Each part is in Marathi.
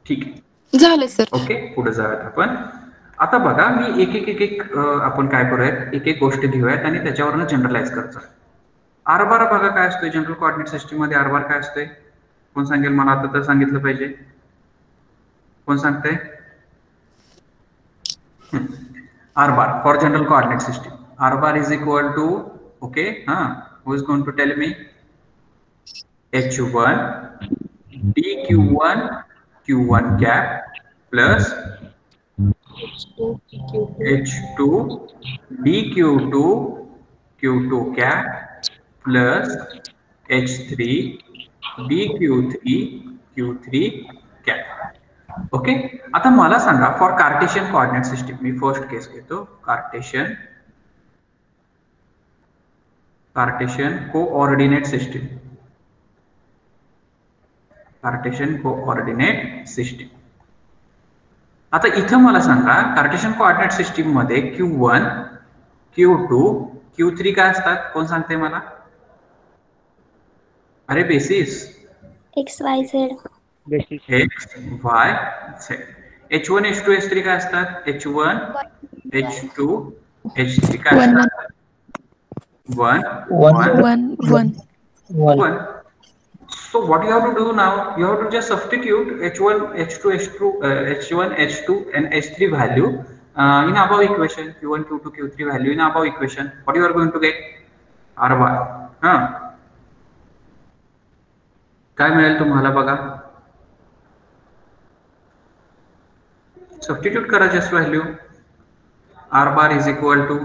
ठीक आहे, झालं सर. ओके, पुढे जाऊयात आपण. आता बघा, मी एक एक एक एक आपण काय करूयात, एक एक गोष्ट घेऊयात आणि त्याच्यावरनं जनरलाइज करायचं. आर बार बघा काय असतोय जनरल कोऑर्डिनेट सिस्टीम मध्ये. आर बार काय असतोय, कोण सांगेल मला? आता तर सांगितलं पाहिजे. कोण सांगतंय? R bar for general coordinate system. R bar is equal to, okay, who is going to tell me? H1 dQ1 Q1 cap plus H2 dQ2 Q2 cap plus H3 dQ3 Q3 cap. Okay, आता मला सांगा फॉर कार्टेशियन कोऑर्डिनेट सिस्टीम, मी फर्स्ट केस घेतो. Cartesian coordinate system. Cartesian coordinate system. आता इथं मला सांगा कार्टेशियन कोऑर्डिनेट सिस्टीम मध्ये Q1 Q2 Q3 काय असतात? कोण सांगते मला? अरे basis XYZ. X Y Z. H1 H2 H3 काय असतात? H1 H2 H3 काय असतात? 1. So what you have to do now, you have to just substitute H1 H2 H1 H2 and H3 value in above equation. Q1 Q2 Q3 value in above equation. What you are going to get? R bar. काय मिळेल तुम्हाला बघा? सबस्टिट्यूट करा just value. R bar is equal to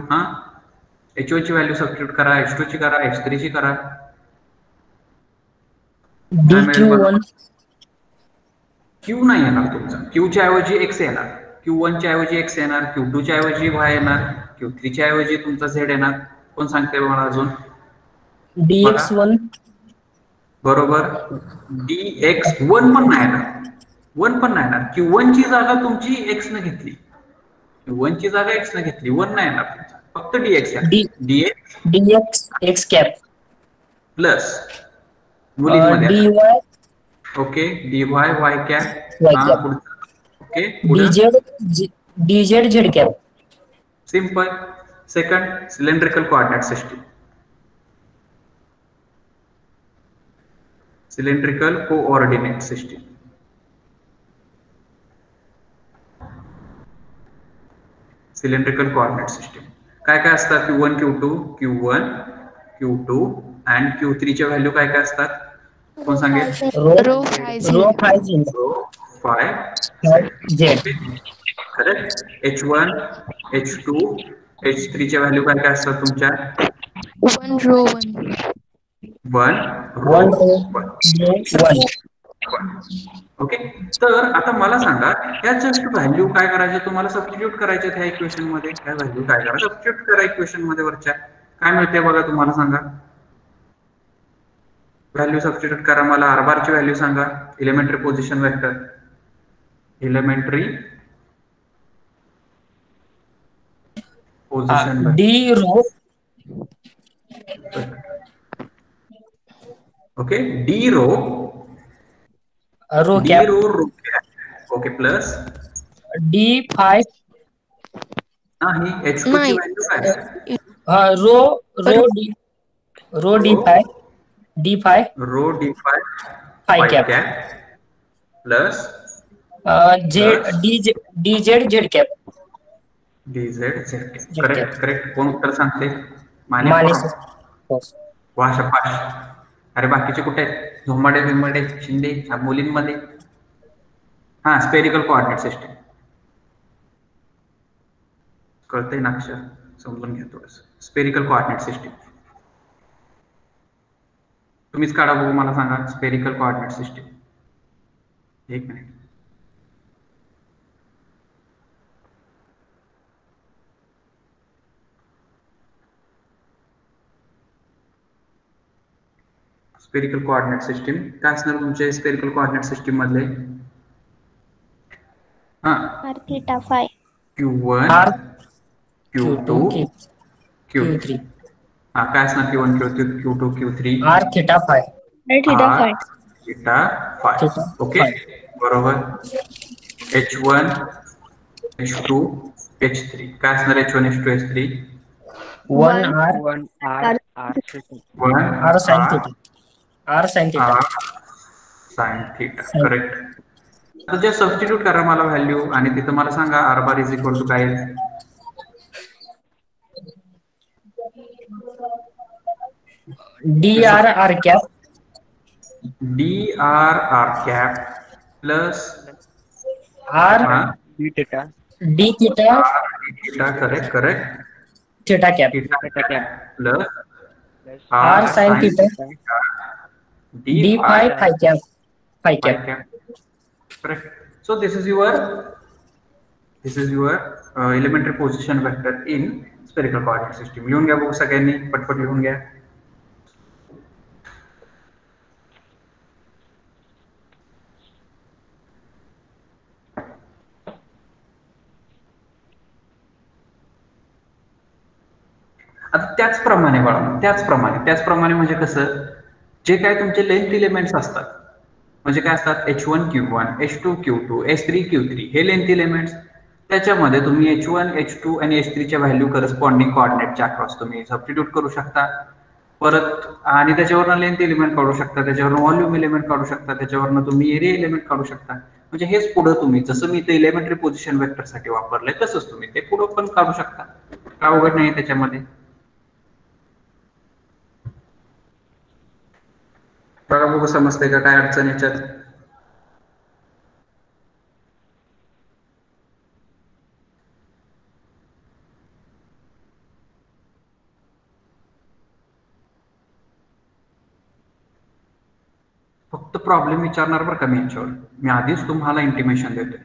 H1 ची व्हॅल्यू सबस्टिट्यूट करा, H2 ची करा, H3 ची करा. dQ1 Q नाही येणार तुमचा. Q च्या ऐवजी X येणार, Q1 च्या ऐवजी X येणार, Q2 च्या ऐवजी Y येणार, Q3 च्या ऐवजी तुमचा Z येणार. कोण सांगते मला अजून? dX1 बरोबर. dX1 पण नाही येणार, 1 पण नाही येणार. Q1 ची जागा तुमची X न घेतली, Q1 ची जागा X न घेतली, 1 नाही येणार तुमचा, फक्त DX येणार. dX X कॅप प्लस मुलींमध्ये dy okay dy y cap. Okay, dz z cap. Simple. Second, cylindrical coordinate system. Cylindrical coordinate system. Cylindrical coordinate system काय काय असतात? Q1 Q2 Q1 Q2 and Q3 च्या व्हॅल्यू काय काय असतात? कोण सांगेल? Row five z. Correct. H1 H2 H3 च्या व्हॅल्यू काय काय असतात तुमच्या? 1 रो 1. 1 रो 1. ओके, तर आता मला सांगा या जस्ट व्हॅल्यू काय करायचे तुम्हाला? सबस्टिट्यूट करायचे ह्या इक्वेशन मध्ये. ह्या व्हॅल्यू काय करा, सबस्टिट्यूट करा इक्वेशन मध्ये. वरच्या काय मिळते बघा तुम्हाला, सांगा. व्हॅल्यू सबस्टिट्यूट करा. मला आर बार ची व्हॅल्यू सांगा. Elementary position vector, elementary position d rho okay, d rho cap. Okay, plus d phi नाही, H2 ची व्हॅल्यू काय? Rho d phi phi cap plus dz z cap. dz z. Correct. कोण उत्तर सांगते? माने. वा शपाश. अरे बाकीचे कुठे आहेत? झोमाडे बिंबडे शिंदे मुलींमध्ये. Spherical coordinate system. कळतंय ना अक्षर? समजून घ्या थोडस. स्पेरिकल कोऑर्डिनेट सिस्टीम तुम्हीच काढा बघू, मला सांगा. Spherical coordinate system. एक मिनिट. स्पेरिकल कोऑर्डिनेट सिस्टीम काय असणार तुमचे? स्पेरिकल कोऑर्डिनेट सिस्टीम मधले r theta phi. Q1 Q2 Q3. काय असणार? Q1 Q2 Q3 r theta phi. Okay. बरोबर. H1 H2 H3 काय असणार H1 H2 H3? 1 R 1 R R 1 R sin R theta. R sin theta. R sin theta. Correct. आता जे सबस्टिट्यूट करा मला व्हॅल्यू आणि तिथं मला सांगा R bar is equal to काय? dr r cap DRR cap plus r D theta d theta R theta correct theta cap theta theta cap plus plus r R sin sin theta theta d D phi phi phi cap phi phi cap. cap. Correct. So this is your elementary position vector in spherical coordinate system. लिहून घ्या बघू सगळ्यांनी पटपट लिहून घ्या. आता त्याचप्रमाणे म्हणजे कसं जे काय तुमचे लेंथ इलेमेंट्स असतात म्हणजे काय असतात H1 Q1 H2 Q2 S3 Q3 हे लेंथ इलेमेंट्स त्याच्यामध्ये तुम्ही H1 H2 आणि H3 च्या व्हॅल्यू करस्पॉन्डिंग कोऑर्डिनेटच्या अक्रॉस तुम्ही सबस्टिट्यूट करू शकता परत आणि त्याच्यावरनं लेंथ एलिमेंट काढू शकता त्याच्यावरनं व्हॉल्यूम एलिमेंट काढू शकता त्याच्यावरनं तुम्ही एरिया एलिमेंट काढू शकता म्हणजे हेच पुढे तुम्ही जसं मी ते इलेमेंटरी पोझिशन वेक्टर साठी वापरलंय तसंच तुम्ही ते पुढे पण काढू शकता काय अवघड नाही त्याच्यामध्ये बघा बघू समजतंय का काय अडचण याच्यात फक्त प्रॉब्लेम विचारणार बरं का मी याच्यावर मी आधीच तुम्हाला इंटिमेशन देतोय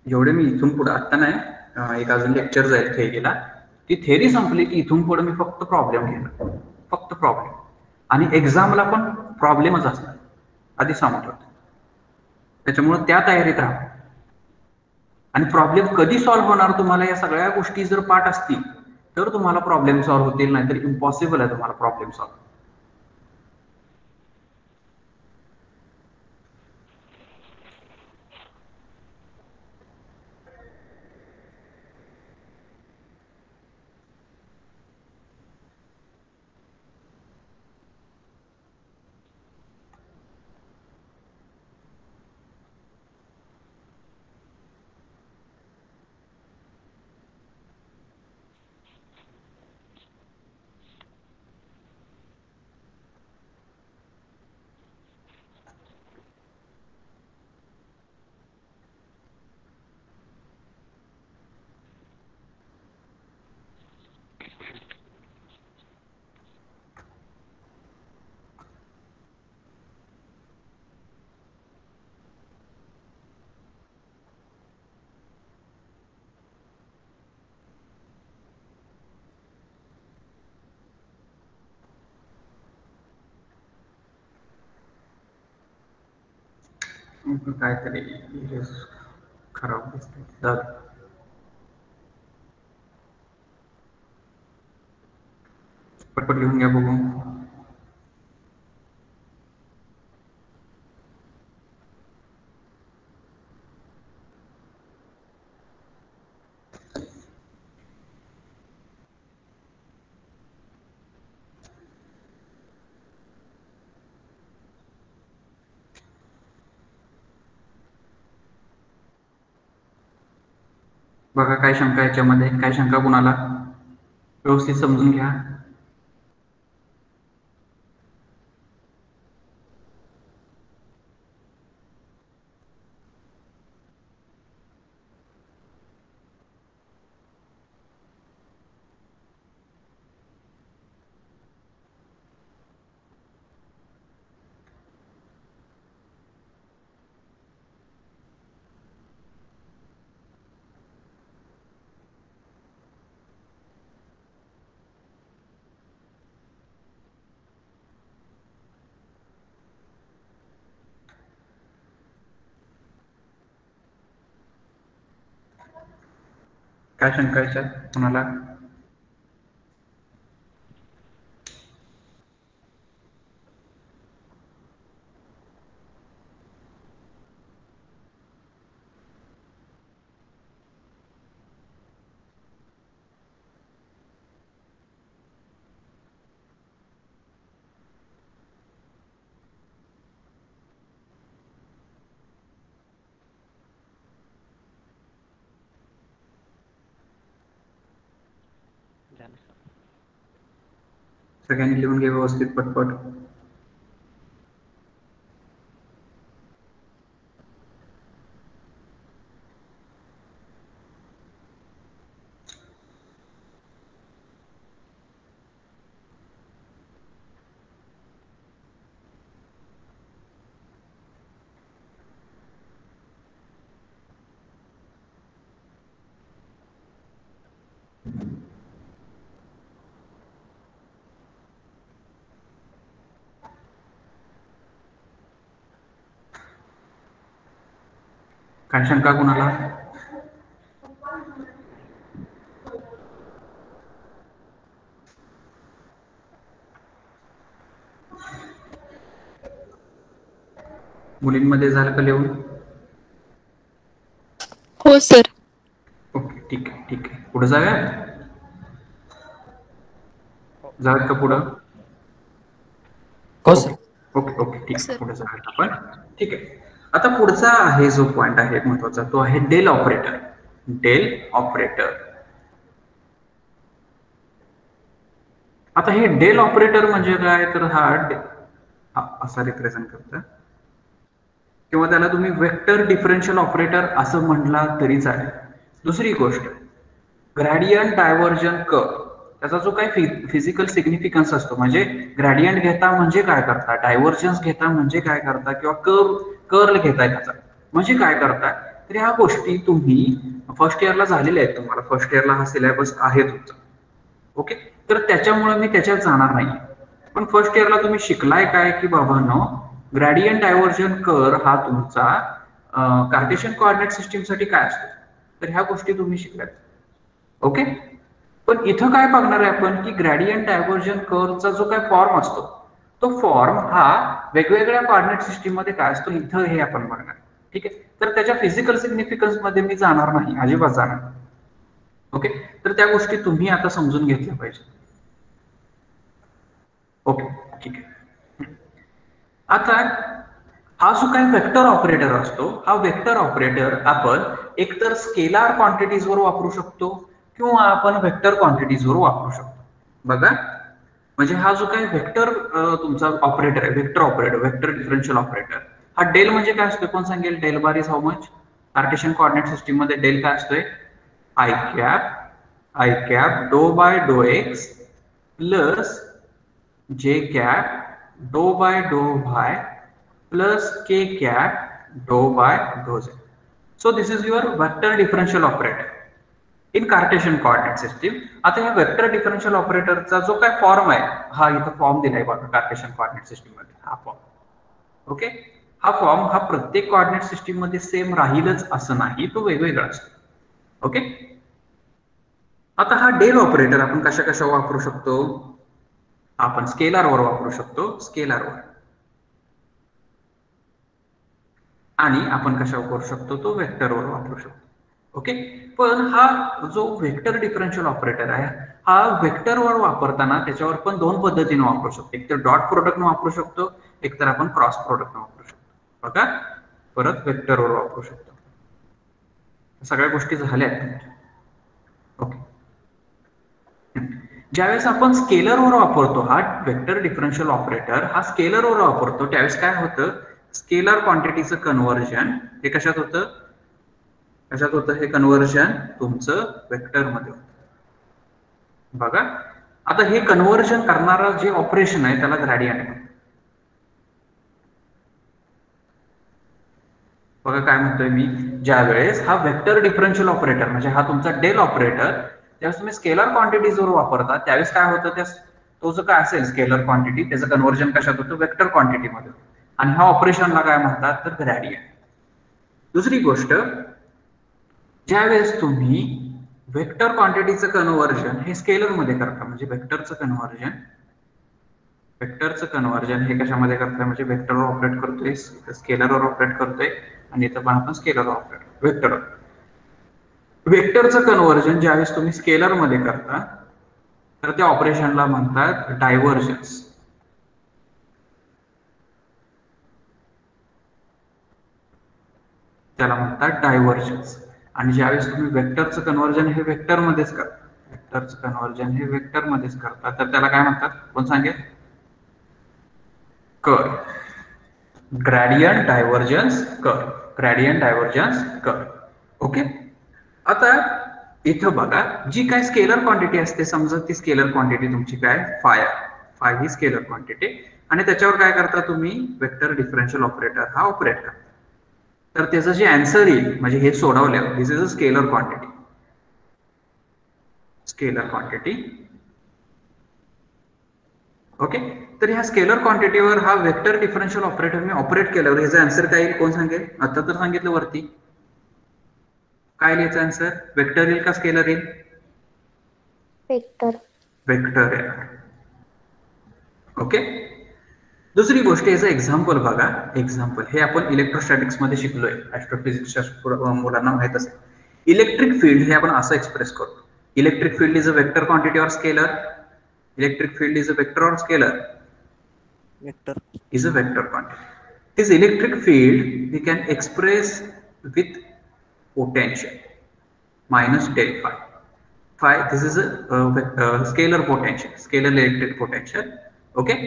जेवढे मी इथून पुढे आता नाही एक अजून लेक्चर जाईल थेरीला ती थेरी संपली की इथून पुढे मी फक्त प्रॉब्लेम घेणार फक्त प्रॉब्लेम आणि एक्झामला पण प्रॉब्लेमच असणार आधी सांगतो त्याच्यामुळे त्या तयारीत राहा आणि प्रॉब्लेम कधी सॉल्व्ह होणार तुम्हाला या सगळ्या गोष्टी जर पाठ असतील तर तुम्हाला प्रॉब्लेम सॉल्व्ह होतील नाही तर इम्पॉसिबल आहे तुम्हाला प्रॉब्लेम सॉल्व्ह काहीतरी खराब दिसतंय पटपट लिहून घ्या बघू बघा काय शंका याच्यामध्ये काय शंका कुणाला व्यवस्थित समजून घ्या काय शंका याच्यात कुणाला सगळ्यांनी लिहून घे व्यवस्थित पटपट. काय शंका कुणाला? मुलींमध्ये झालं का लिहून? हो सर. ओके, ठीक आहे ठीक आहे. पुढे जाऊया. जाऊयात का पुढं? हो सर. ओके ओके ठीक आहे, सर. पुढे जाऊयात आपण. ठीक आहे. आता पुढचा आहे जो पॉइंट आहे महत्वाचा, तो आहे डेल ऑपरेटर. Del operator. आता हे डेल ऑपरेटर म्हणजे काय, तर हा असा रिप्रेझेंट करतं, किंवा त्याला तुम्ही वेक्टर डिफरन्शियल ऑपरेटर असं म्हटला तरी चालेल. दुसरी गोष्ट, ग्रॅडियंट डायव्हर्जन कर्व, त्याचा जो काही फिजिकल सिग्निफिकन्स असतो, म्हणजे ग्रॅडियंट घेता म्हणजे काय करता, डायव्हर्जन्स घेता म्हणजे काय करता, किंवा कर्ल घेताय त्याचा म्हणजे काय करता, तर ह्या गोष्टी तुम्ही फर्स्ट इयरला झालेल्या आहेत. तुम्हाला फर्स्ट इयरला हा सिलेबस आहे तुमचा. ओके, तर त्याच्यामुळे मी त्याच्यात जाणार नाही. पण फर्स्ट इयरला तुम्ही शिकलाय काय, की बाबांनो ग्रॅडियंट डायव्हर्जन कर्व हा तुमचा कार्टेशियन कोऑर्डिनेट सिस्टीम साठी काय असतो, तर ह्या गोष्टी तुम्ही शिकल्यात. ओके, पण इथं काय बघणार आहे आपण, की ग्रॅडियंट डायव्हर्जन कर्वचा जो काय फॉर्म असतो, तो फॉर्म हा वेगवेगळ्या कोऑर्डिनेट सिस्टीम मध्ये काय असतो, इथं हे आपण बघणार. ठीक आहे, तर त्याच्या फिजिकल सिग्निफिकन्स मध्ये मी जाणार नाही, अजिबात जाणार. ओके, तर त्या गोष्टी तुम्ही आता समजून घेतल्या पाहिजे. ओके, ठीक आहे. आता हा जो काही वेक्टर ऑपरेटर असतो, हा वेक्टर ऑपरेटर आपण एकतर स्केलार क्वांटिटीजवर वापरू शकतो किंवा आपण वेक्टर क्वांटिटीजवर वापरू शकतो. बघा, म्हणजे हा जो काही वेक्टर तुमचा ऑपरेटर आहे, vector operator, vector differential operator, हा डेल म्हणजे काय असतो, कोण सांगेल? Del bar is how much? Cartesian coordinate system मध्ये डेल काय असतोय? I cap do by do x plus j cap do by do y plus k cap do by do z. So this is your vector differential operator in Cartesian coordinate system. आता या वेक्टर डिफरन्शियल ऑपरेटरचा जो काय फॉर्म आहे, हा इथं फॉर्म दिलाय बघा कार्टेशियन कोऑर्डिनेट सिस्टीम मध्ये, हा फॉर्म. ओके, हा फॉर्म हा प्रत्येक कोऑर्डिनेट सिस्टीम मध्ये सेम राहीलच असं नाही, तो वेगवेगळा असतो. ओके, आता हा डेल ऑपरेटर आपण कशा कशा वापरू शकतो? आपण स्केलरवर वापरू शकतो, स्केलरवर. आणि आपण कशावर करू शकतो? तो वेक्टरवर वापरू शकतो. ओके, पण हा जो वेक्टर डिफरन्शियल ऑपरेटर आहे, हा वेक्टरवर वापरताना त्याच्यावर पण दोन पद्धतीने वापरू शकतो. एक तर डॉट प्रोडक्ट वापरू शकतो, एक तर आपण क्रॉस प्रोडक्ट वापरू शकतो. बघा, परत वेक्टरवर वापरू शकतो. सगळ्या गोष्टी झाल्या. ओके, ज्यावेळेस आपण स्केलरवर वापरतो हा वेक्टर डिफरन्शियल ऑपरेटर, हा स्केलरवर वापरतो, त्यावेळेस काय होतं? स्केलर क्वांटिटीचं कन्व्हर्जन हे कशात होतं? कशात होतं हे कन्व्हर्जन? तुमचं वेक्टर मध्ये होतं. बघा, आता हे कन्व्हर्जन करणारं जे ऑपरेशन आहे त्याला ग्रेडियंट आहे. बघा काय म्हणतोय मी, ज्यावेळेस हा वेक्टर डिफरन्शियल ऑपरेटर म्हणजे हा तुमचा डेल ऑपरेटर, त्यावेळेस तुम्ही स्केलर क्वांटिटीजवर वापरता, त्यावेळेस काय होतं? तो जो काय असेल स्केलर क्वांटिटी, त्याचं कन्व्हर्जन कशात होतं? वेक्टर क्वांटिटीमध्ये. आणि ह्या ऑपरेशनला काय म्हणतात? तर ग्रेडियंट. दुसरी गोष्ट, ज्यावेळेस तुम्ही वेक्टर क्वांटिटीचं कन्व्हर्जन हे स्केलर मध्ये करता, म्हणजे वेक्टरचं कन्व्हर्जन हे कशामध्ये करतोय? म्हणजे वेक्टरवर ऑपरेट करतोय, स्केलरवर ऑपरेट करतोय, आणि इथं पण आपण स्केलर ऑपरेट वेक्टर. वेक्टरचं कन्व्हर्जन ज्यावेळेस तुम्ही स्केलर मध्ये करता, तर त्या ऑपरेशनला म्हणतात डायव्हर्जन्स. त्याला म्हणतात डायव्हर्जन्स. आणि ज्यावेळेस तुम्ही वेक्टरचं कन्व्हर्जन हे वेक्टर मध्येच करता, वेक्टरचं कन्व्हर्जन हे वेक्टर मध्येच करतात, तर त्याला काय म्हणतात? कोण सांगेल? Curl. Gradient divergence curl. Gradient divergence curl. Okay. आता इथं बघा, जी काय स्केलर क्वांटिटी असते, समजा ती स्केलर क्वांटिटी तुमची काय फाय आहे. फाय ही स्केलर क्वांटिटी, आणि त्याच्यावर काय करता तुम्ही? वेक्टर डिफरन्शियल ऑपरेटर हा ऑपरेट करता. तर त्याचं जे आन्सर येईल, म्हणजे हे सोडवल्यावर, this is a scalar quantity. Scalar quantity. Okay. तर ह्या स्केलर क्वांटिटीवर हा वेक्टर डिफरन्शियल ऑपरेटर मी ऑपरेट केल्यावर ह्याचा आन्सर काय येईल? कोण सांगेल? आता तर सांगितलं वरती. काय लिहायचं आन्सर? वेक्टर येईल का स्केलर येईल? वेक्टर. वेक्टर येईल. ओके. दुसरी गोष्ट, याचं एक्झाम्पल बघा. एक्झाम्पल हे आपण इलेक्ट्रोस्टॅटिक्स मध्ये शिकलोय, ऍस्ट्रोफिजिक्सच्या मुलांना माहित असेल. इलेक्ट्रिक फील्ड हे आपण असं एक्सप्रेस करतो. Electric field is a vector quantity or scalar? Electric field is a vector or scalar? Vector. Is a vector quantity. This electric field we can express with potential minus del phi. Phi, this is a scalar potential, scalar electric potential. Okay.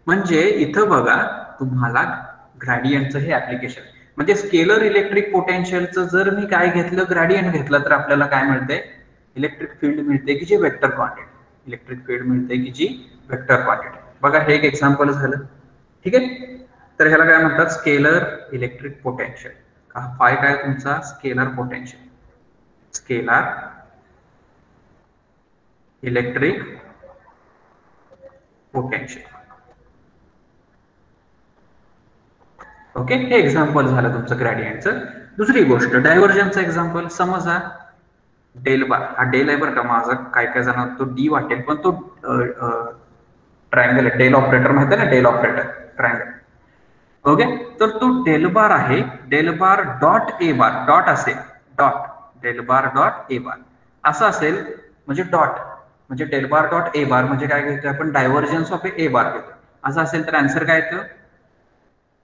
म्हणजे इथं बघा तुम्हाला ग्रेडियंटचं हे ऍप्लिकेशन, म्हणजे स्केलर इलेक्ट्रिक पोटेन्शियलचं जर मी काय घेतलं, ग्रेडियंट घेतलं, तर आपल्याला काय मिळते? इलेक्ट्रिक फील्ड मिळते की जी वेक्टर क्वांटिटी. इलेक्ट्रिक फील्ड मिळते की जी वेक्टर क्वांटिटी. बघा हे एक एक्झाम्पल झालं. ठीक आहे. तर ह्याला काय म्हणतात? Scalar electric potential. फाय काय तुमचा? Scalar potential. Scalar electric potential. Okay. हे एक्झाम्पल झालं तुमचं ग्रेडियंटचं. दुसरी गोष्ट, डायव्हर्जनचं एक्झाम्पल. समजा डेल बार, हा डेल आहे बरं का माझा, काय काय जण तो डी वाटेल, पण तो ट्रायंगल आहे. डेल ऑपरेटर माहिती आहे ना? Del operator triangle. ओके. तर तो डेल बार आहे. Del bar dot A bar, dot असेल, dot del bar dot A bar असं असेल, म्हणजे डॉट म्हणजे डेल बार डॉट ए बार म्हणजे काय घेतो आपण? डायव्हर्जन्स ऑफ ए बार घेतो. असं असेल तर आन्सर काय येतं?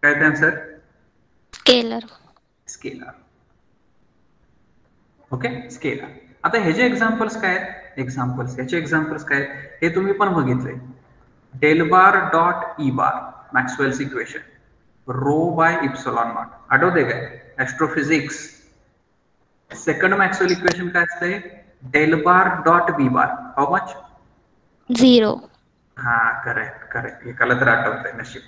काय येतं answer? Scalar. Scalar. Okay. Scalar. आता हे जे एक्झाम्पल्स काय आहेत? याचे एक्झाम्पल्स काय आहेत? हे तुम्ही पण बघितले. Del bar dot E bar, Maxwell's equation, rho by epsilon naught. आठवते काय? ऍस्ट्रोफिजिक्स. सेकंड मॅक्सवेल इक्वेशन काय असते? Del bar dot B bar, how much? 0. हा, करेक्ट करेक्ट. एकाला तर आठवतंय, नशीब.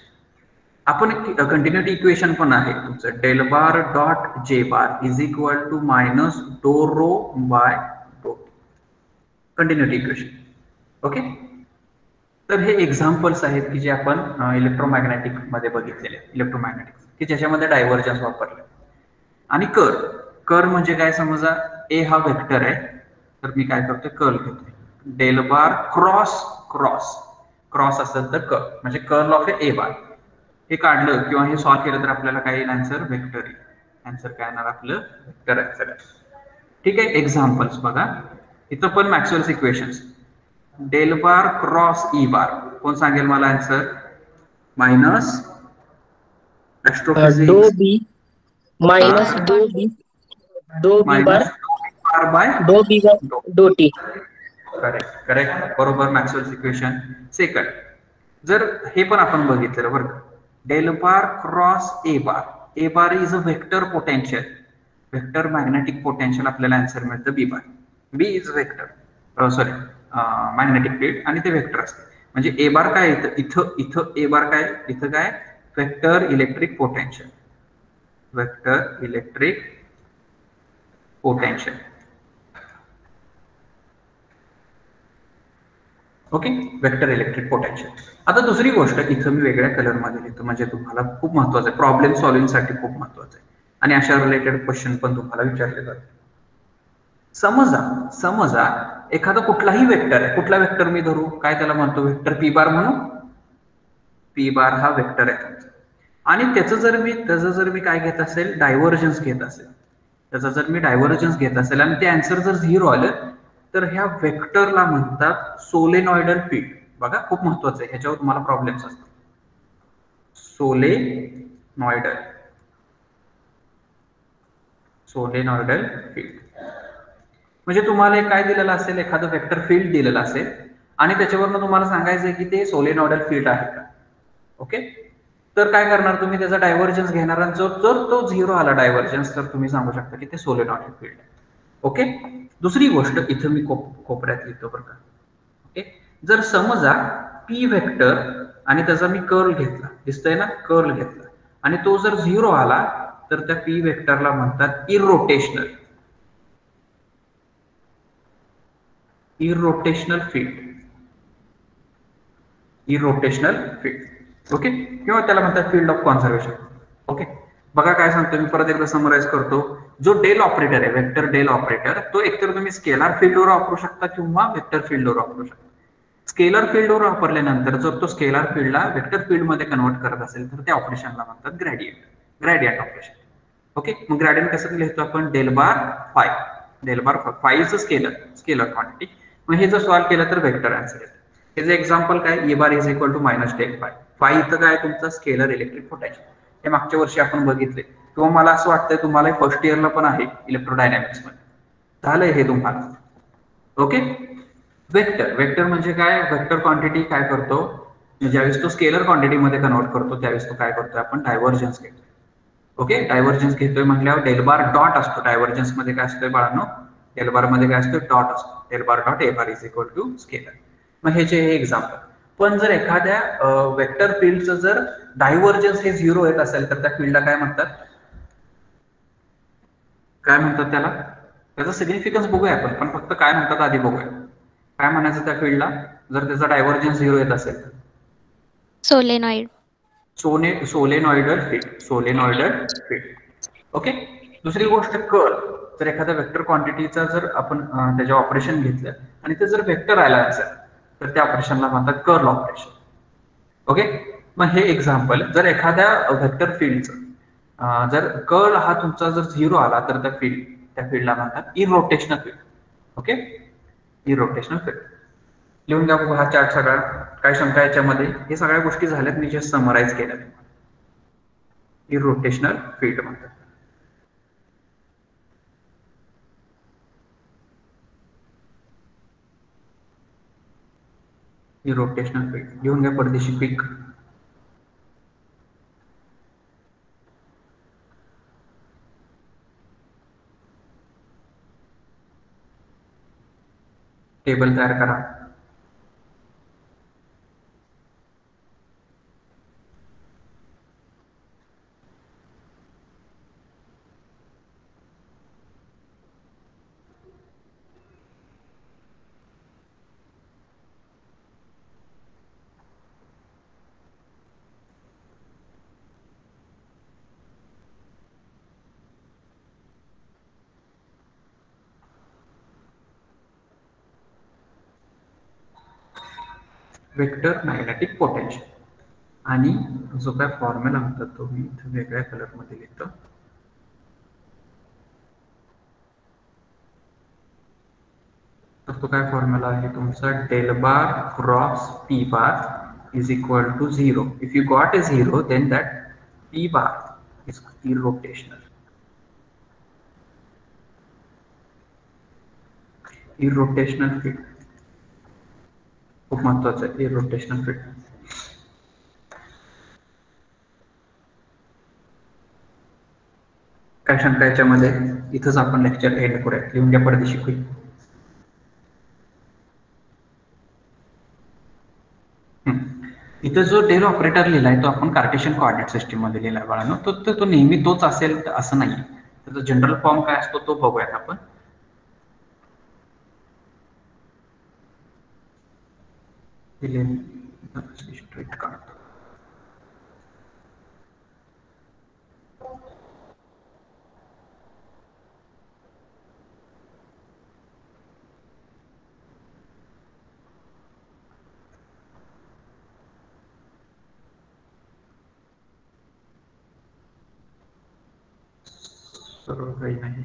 आपण कंटिन्युटी इक्वेशन पण आहे तुमचं. Del bar dot J bar is equal to minus do rho by do. Continuity equation. Okay. तर हे एक्झाम्पल्स आहेत की जे आपण इलेक्ट्रोमॅग्नेटिक मध्ये बघितलेले, इलेक्ट्रोमॅग्नेटिक्स, की ज्याच्यामध्ये डायव्हर्जन्स वापरले. आणि कर्ल. कर्ल म्हणजे काय? समजा ए हा वेक्टर आहे, तर मी काय करतोय? कर्ल घेतोय. Del bar cross cross cross असेल तर कर्ल, म्हणजे कर्ल ऑफ ए बार. हे काढलं किंवा हे सॉल्व्ह केलं तर आपल्याला काय येईल? आन्सर वेक्टर येईल. आन्सर काय येणार आपलं? वेक्टर आन्सर आहे. ठीक आहे. एक्झाम्पल्स बघा. इथं पण Maxwell's equations. Del bar cross E बार, कोण सांगेल मला आन्सर? मायनस डो ऍस्ट्रोफिजिक्स. बी माइनस डो बी बार मायनस बार बाय डो B bar doh T. Correct correct, बरोबर. Maxwell's equation. सेकंड, जर हे पण आपण बघितलं बरं का, del bar cross A bar. A bar is a vector potential, vector magnetic potential. आपल्याला आन्सर मिळतं B bar. B is vector, sorry magnetic field, आणि ते वेक्टर असते. म्हणजे ए बार काय येतं इथं? इथं ए बार काय? इथं काय? Vector electric potential. Vector electric potential. Okay. Vector electric potential. आता दुसरी गोष्ट इथं मी वेगळ्या कलरमध्ये लिहितो, म्हणजे तुम्हाला खूप महत्वाचं आहे, प्रॉब्लेम सॉल्व्हिंगसाठी खूप महत्वाचं आहे, आणि अशा रिलेटेड क्वेश्चन पण तुम्हाला विचारले जातात. समजा एखादा कुठलाही वेक्टर आहे. कुठला वेक्टर मी धरू? काय त्याला म्हणतो? वेक्टर पी बार म्हणू. पी बार हा वेक्टर आहे तुमचा, आणि त्याचं जर मी काय घेत असेल? डायव्हर्जन्स घेत असेल. त्याचा जर मी डायव्हर्जन्स घेत असेल आणि ते आन्सर जर 0 आलं, तर ह्या वेक्टरला म्हणतात सोलेनॉइडल फील्ड. बघा, खूप महत्वाचं आहे, ह्याच्यावर तुम्हाला प्रॉब्लेम्स असतात. Solenoidal field. म्हणजे तुम्हाला एक काय दिलेलं असेल, एखादं वेक्टर फील्ड दिलेलं असेल आणि त्याच्यावरनं तुम्हाला सांगायचं आहे की ते सोलेनॉइडल फील्ड आहे का. ओके, तर काय करणार तुम्ही, त्याचा डायव्हर्जन्स घेणार आणि जर तो झिरो आला डायव्हर्जन्स, तर तुम्ही सांगू शकता की ते सोलेनॉइडल फील्ड आहे. ओके, दुसरी गोष्ट इथं मी कोपऱ्यात लिहितो बरं का. ओके, जर समजा पी वेक्टर आणि त्याचा मी कर्ल घेतला, दिसतंय ना, कर्ल घेतला आणि तो जर झिरो आला तर त्या पी वेक्टरला म्हणतात irrotational field. Irrotational field. Okay, किंवा त्याला म्हणतात फील्ड ऑफ कॉन्झर्वेशन. ओके, बघा काय सांगतो मी, परत एकदा समराइज करतो. जो डेल ऑपरेटर आहे, वेक्टर डेल ऑपरेटर, तो एकतर तुम्ही स्केलर फील्डवर वापरू शकता किंवा वेक्टर फील्डवर वापरू शकता. स्केलर फील्डवर वापरल्यानंतर जर तो स्केलर फील्डला वेक्टर फील्ड मध्ये कन्वर्ट करत असेल तर त्या ऑपरेशनला म्हणतात ग्रेडियंट ऑपरेशन. ओके, मग ग्रेडियंट कसं लिहितो आपण, डेल बार फाय. डेल बार फायचं स्केलर क्वांटिटी. मग हे जर सॉल्व्ह केलं तर वेक्टर आन्सर येतं. याचं एक्झाम्पल काय, A bar is equal to minus del phi. Phi इथं काय तुमचा स्केलर इलेक्ट्रिक पोटेन्शियल, हे मागच्या वर्षी आपण बघितले, किंवा मला असं वाटतंय तुम्हाला फर्स्ट इयरला पण आहे इलेक्ट्रोडायनॅमिक्स मध्ये, झालंय हे तुम्हाला. ओके, वेक्टर म्हणजे काय, वेक्टर क्वांटिटी काय करतो, ज्यावेळेस तो स्केलर क्वांटिटी मध्ये कन्वर्ट करतो त्यावेळेस तो काय करतोय, आपण डायव्हर्जन्स घेतो. ओके, डायव्हर्जन्स घेतोय म्हटल्यावर डेल बार डॉट असतो. डायव्हर्जन्स मध्ये काय असतोय बाळांनो, डेल बार मध्ये काय असतो, डॉट असतो. Del bar dot A bar is equal to scalar. मग ह्याचे हे एक्झाम्पल. पण जर एखाद्या वेक्टर फील्डचं जर डायव्हर्जन्स हे झिरो येत असेल तर त्या फील्डला काय म्हणतात, त्याला, त्याचा सिग्निफिकन्स बघूया आपण, पण फक्त काय म्हणतात आधी बघूया. काय म्हणायचं त्या फील्डला जर त्याचा डायव्हर्जन्स झिरो येत असेल, सोलेनॉइड. Solenoidal field. ओके, दुसरी गोष्ट कर्ल. जर एखाद्या वेक्टर क्वांटिटीचा जर आपण त्याचे ऑपरेशन घेतलं आणि ते जर वेक्टर आला असेल तर त्या ऑपरेशनला म्हणतात कर्ल ऑपरेशन. ओके, मग हे एक्झाम्पल, जर एखाद्या वेक्टर फील्डचं जर कर्ल हा तुमचा जर झिरो आला तर त्या फील्डला म्हणतात irrotational field. Okay, irrotational field. लिहून द्या बघू हा चार्ट सगळा. काय शंका याच्यामध्ये, हे सगळ्या गोष्टी झाल्यात, मी जस्ट समराइज केल्या. इरोटेशनल फील्ड म्हणतात. इरोटेशनल फील्ड लिहून घ्या परदेशी क्विक. टेबल तयार करा. वेक्टर मॅग्नेटिक पोटेन्शियल आणि जो काय फॉर्म्युला होता तो मी इथं वेगळ्या कलर मध्ये लिहितो. तर तो काय फॉर्म्युला आहे तुमचा, del bar cross P bar is equal to zero. If you got a zero then that P bar is irrotational. Irrotational field खूप महत्वाचं आहे, इरोटेशनल फील्ड. काय शंका याच्यामध्ये, इथंच आपण लेक्चर एंड करूया. लिहून घ्या परदेशी क्विक. इथं जो डेल ऑपरेटर लिहिलाय तो आपण कार्टेशियन कोऑर्डिनेट सिस्टीम मध्ये लिहिलाय बाळांनो. तो नेहमी तोच असेल असं नाही, त्याचा जनरल फॉर्म काय असतो तो बघूयात आपण. स्ट्रेट काढतो. सर्व काही नाही.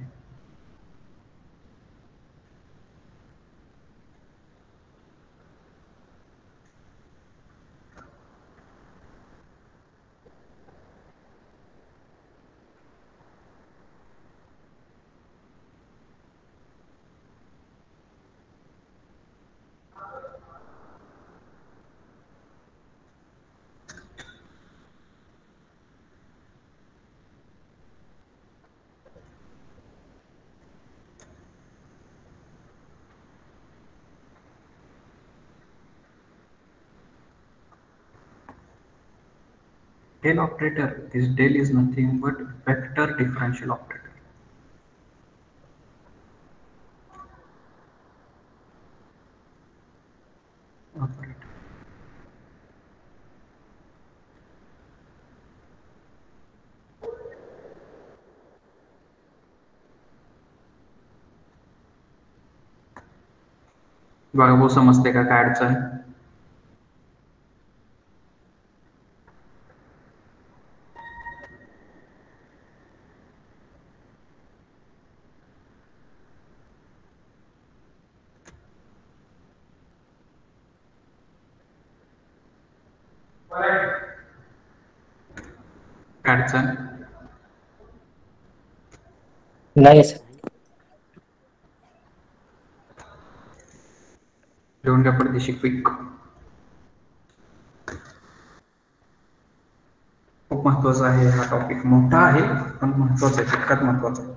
Del operator, this del is nothing but vector differential operator. Operator. बघा भाऊ, समजते का काय अडचण? काय अडचण? नाही सर. लिहून घ्या पडदेशी क्विक. खूप महत्वाचा आहे हा टॉपिक. मोठा आहे पण महत्वाचा आहे, तितकाच महत्वाचा आहे.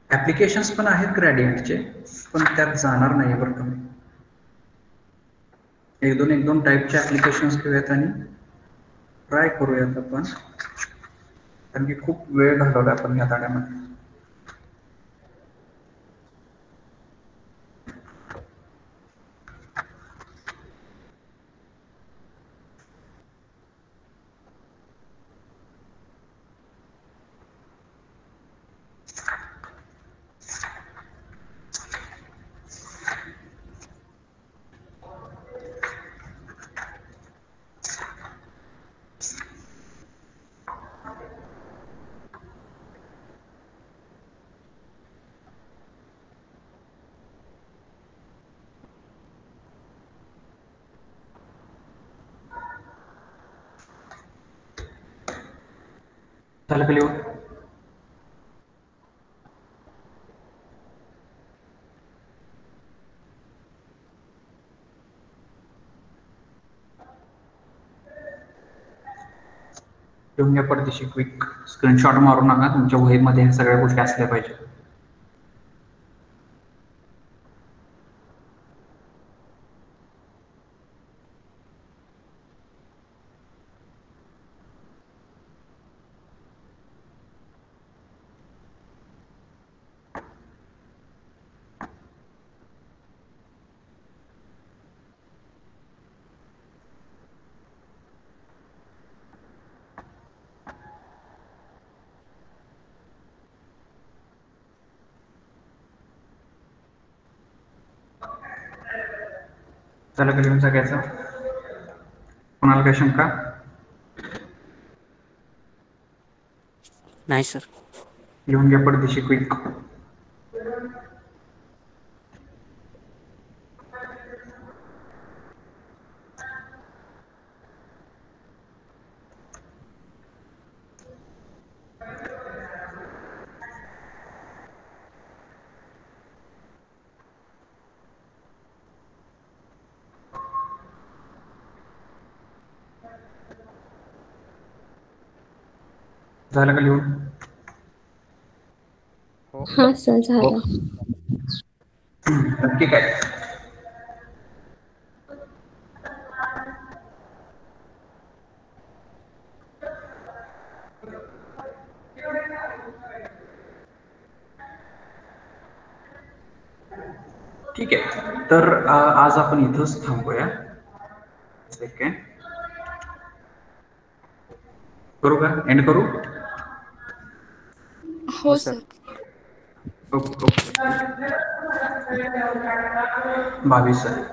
ऍप्लिकेशन्स पण आहेत ग्रेडियंटचे, पण त्यात जाणार नाही बरं का. एक दोन टाईपचे ऍप्लिकेशन्स घेऊयात आणि ट्राय करूयात आपण, कारण की खूप वेळ घालवला आपण ह्या धड्यामध्ये. झालं का लिहून? लिहून घ्या पडदेशी क्विक. स्क्रीनशॉट मारू नका, तुमच्या वहीमध्ये ह्या सगळ्या गोष्टी असल्या पाहिजे. झालं का लिहून सगळ्याचं? कोणाला काय शंका? नाही सर. लिहून घ्या पडदेशी क्विक. झालं का लिहून? हो. हा सर झालं. नक्की काय? ठीक आहे, तर आज आपण इथंच थांबूया. सेकंड करू का? एंड करू? हो सर. Okay okay. 22 आहे.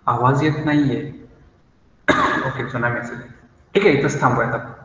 आवाज येत नाहीये. ओके, चला मेसेज. ठीक आहे, इथंच थांबूयात आपण.